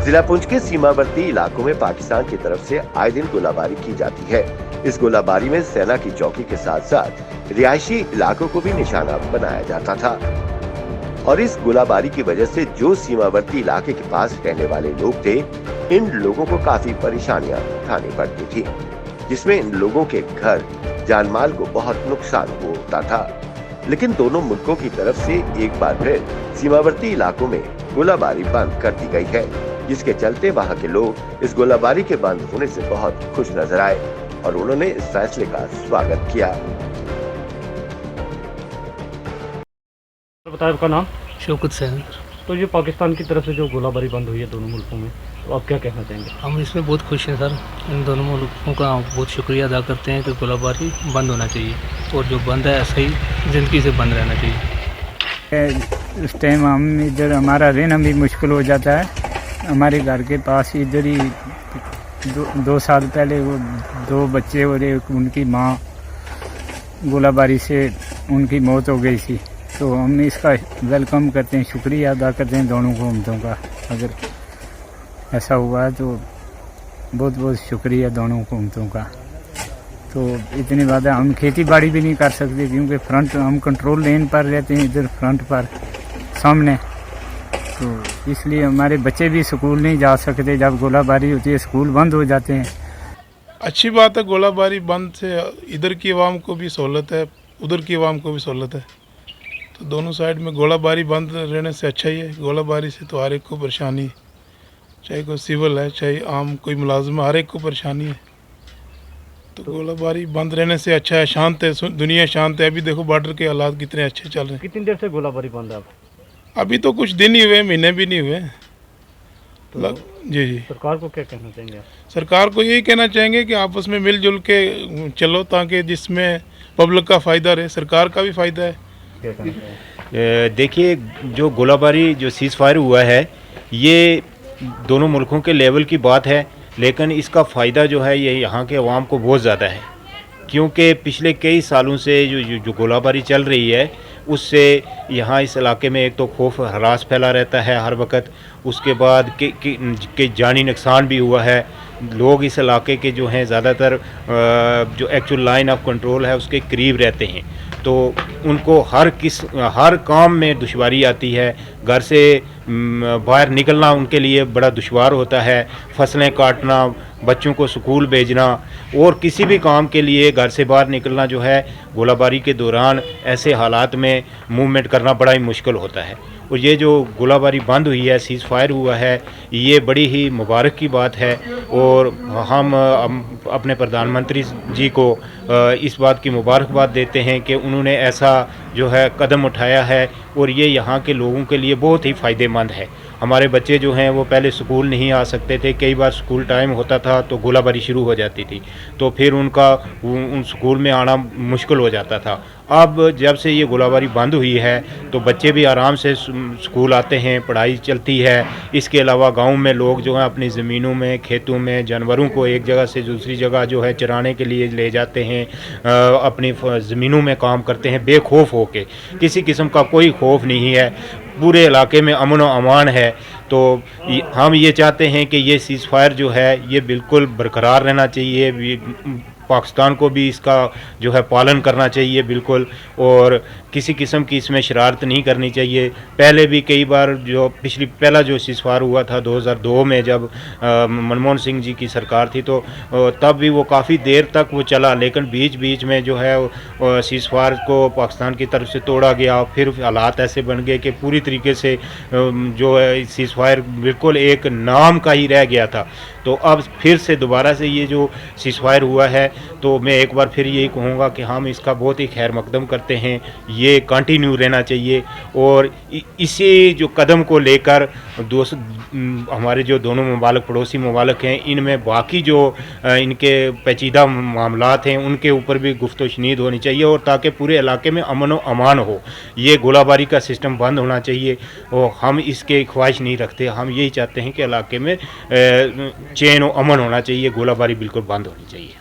जिला पुंछ के सीमावर्ती इलाकों में पाकिस्तान की तरफ से आए दिन गोलाबारी की जाती है। इस गोलाबारी में सेना की चौकी के साथ साथ रिहायशी इलाकों को भी निशाना बनाया जाता था और इस गोलाबारी की वजह से जो सीमावर्ती इलाके के पास रहने वाले लोग थे, इन लोगों को काफी परेशानियां उठानी पड़ती थी, जिसमें इन लोगों के घर जान माल को बहुत नुकसान होता था। लेकिन दोनों मुल्कों की तरफ से एक बार फिर सीमावर्ती इलाकों में गोलाबारी बंद कर दी गई है, जिसके चलते वहां के लोग इस गोलाबारी के बंद होने से बहुत खुश नजर आए और उन्होंने इस फैसले का स्वागत किया। बताया आपका नाम? शौकत सैन। तो ये पाकिस्तान की तरफ से जो गोलाबारी बंद हुई है दोनों मुल्कों में, तो आप क्या कहना चाहेंगे? हम इसमें बहुत खुश हैं सर। इन दोनों मुल्कों का बहुत शुक्रिया अदा करते हैं कि गोलाबारी बंद होना चाहिए और जो बंद है ऐसा ही ज़िंदगी से बंद रहना चाहिए। उस टाइम हम इधर हमारा रहना भी मुश्किल हो जाता है। हमारे घर के पास इधर ही दो साल पहले वो 2 बच्चे और एक उनकी माँ गोलाबारी से उनकी मौत हो गई थी। तो हम इसका वेलकम करते हैं, शुक्रिया अदा करते हैं दोनों हुकूमतों का। अगर ऐसा हुआ है तो बहुत बहुत शुक्रिया दोनों हुकूमतों का। तो इतनी बात है, हम खेती बाड़ी भी नहीं कर सकते क्योंकि फ्रंट हम कंट्रोल लेन पर रहते हैं, इधर फ्रंट पर सामने। तो इसलिए हमारे बच्चे भी स्कूल नहीं जा सकते। जब गोलाबारी होती है स्कूल बंद हो जाते हैं। अच्छी बात है, गोलाबारी बंद से इधर की आवाम को भी सहूलत है, उधर की आवाम को भी सहूलत है। तो दोनों साइड में गोलाबारी बंद रहने से अच्छा ही है। गोलाबारी से तो हर एक को परेशानी, चाहे कोई सिविल है चाहे आम कोई मुलाजिम, हर एक को परेशानी है। तो गोलाबारी बंद रहने से अच्छा है, शांत है, दुनिया शांत है। अभी देखो बॉर्डर के हालात कितने अच्छे चल रहे हैं। कितनी देर से गोलाबारी बंद है? अभी तो कुछ दिन ही हुए, महीने भी नहीं हुए। तो जी सरकार को क्या कहना चाहेंगे आप? सरकार को यही कहना चाहेंगे कि आपस में मिलजुल के चलो, ताकि जिसमें पब्लिक का फ़ायदा रहे, सरकार का भी फ़ायदा है। क्या कहना चाहेंगे? देखिए, जो गोलाबारी जो सीज़ फायर हुआ है ये दोनों मुल्कों के लेवल की बात है, लेकिन इसका फ़ायदा जो है ये यहाँ के अवाम को बहुत ज़्यादा है, क्योंकि पिछले कई सालों से जो गोलाबारी चल रही है उससे यहाँ इस इलाके में एक तो खौफ हरास फैला रहता है हर वक्त। उसके बाद के जानी नुकसान भी हुआ है। लोग इस इलाके के जो हैं ज़्यादातर जो एक्चुअल लाइन ऑफ कंट्रोल है उसके करीब रहते हैं, तो उनको हर काम में दुश्वारी आती है। घर से बाहर निकलना उनके लिए बड़ा दुश्वार होता है। फसलें काटना, बच्चों को स्कूल भेजना और किसी भी काम के लिए घर से बाहर निकलना जो है गोलाबारी के दौरान ऐसे हालात में मूवमेंट करना बड़ा ही मुश्किल होता है। और ये जो गोलाबारी बंद हुई है, सीज़ फायर हुआ है, ये बड़ी ही मुबारक की बात है। और हम अपने प्रधानमंत्री जी को इस बात की मुबारकबाद देते हैं कि उन्होंने ऐसा जो है कदम उठाया है और ये यहाँ के लोगों के लिए बहुत ही फ़ायदेमंद है। हमारे बच्चे जो हैं वो पहले स्कूल नहीं आ सकते थे, कई बार स्कूल टाइम होता था तो गोलाबारी शुरू हो जाती थी, तो फिर उन स्कूल में आना मुश्किल हो जाता था। अब जब से ये गोलाबारी बंद हुई है तो बच्चे भी आराम से स्कूल आते हैं, पढ़ाई चलती है। इसके अलावा गांव में लोग जो हैं अपनी ज़मीनों में, खेतों में जानवरों को एक जगह से दूसरी जगह जो है चराने के लिए ले जाते हैं, अपनी ज़मीनों में काम करते हैं बेखौफ होके। किसी किस्म का कोई खौफ नहीं है, पूरे इलाके में अमन व अमान है। तो हम ये चाहते हैं कि ये सीज़ फायर जो है ये बिल्कुल बरकरार रहना चाहिए। पाकिस्तान को भी इसका जो है पालन करना चाहिए बिल्कुल, और किसी किस्म की इसमें शरारत नहीं करनी चाहिए। पहले भी कई बार जो पहला जो सीज़ फायर हुआ था 2002 में, जब मनमोहन सिंह जी की सरकार थी, तो तब भी वो काफ़ी देर तक वो चला, लेकिन बीच बीच में जो है सीज़ फायर को पाकिस्तान की तरफ से तोड़ा गया। फिर हालात ऐसे बन गए कि पूरी तरीके से जो है सीज़ फायर बिल्कुल एक नाम का ही रह गया था। तो अब फिर से दोबारा से ये जो सीज़ फायर हुआ है, तो मैं एक बार फिर यही कहूँगा कि हम इसका बहुत ही खैर मकदम करते हैं। ये कंटिन्यू रहना चाहिए और इसी जो कदम को लेकर हमारे जो दोनों ममालिक पड़ोसी ममालिक हैं, इनमें बाकी जो इनके पेचीदा मामलात हैं उनके ऊपर भी गुफ्त शनीद होनी चाहिए, और ताकि पूरे इलाके में अमन व अमान हो। ये गोलाबारी का सिस्टम बंद होना चाहिए और हम इसके ख्वाहिश नहीं रखते। हम यही चाहते हैं कि इलाके में चैन व अमन होना चाहिए, गोलाबारी बिल्कुल बंद होनी चाहिए।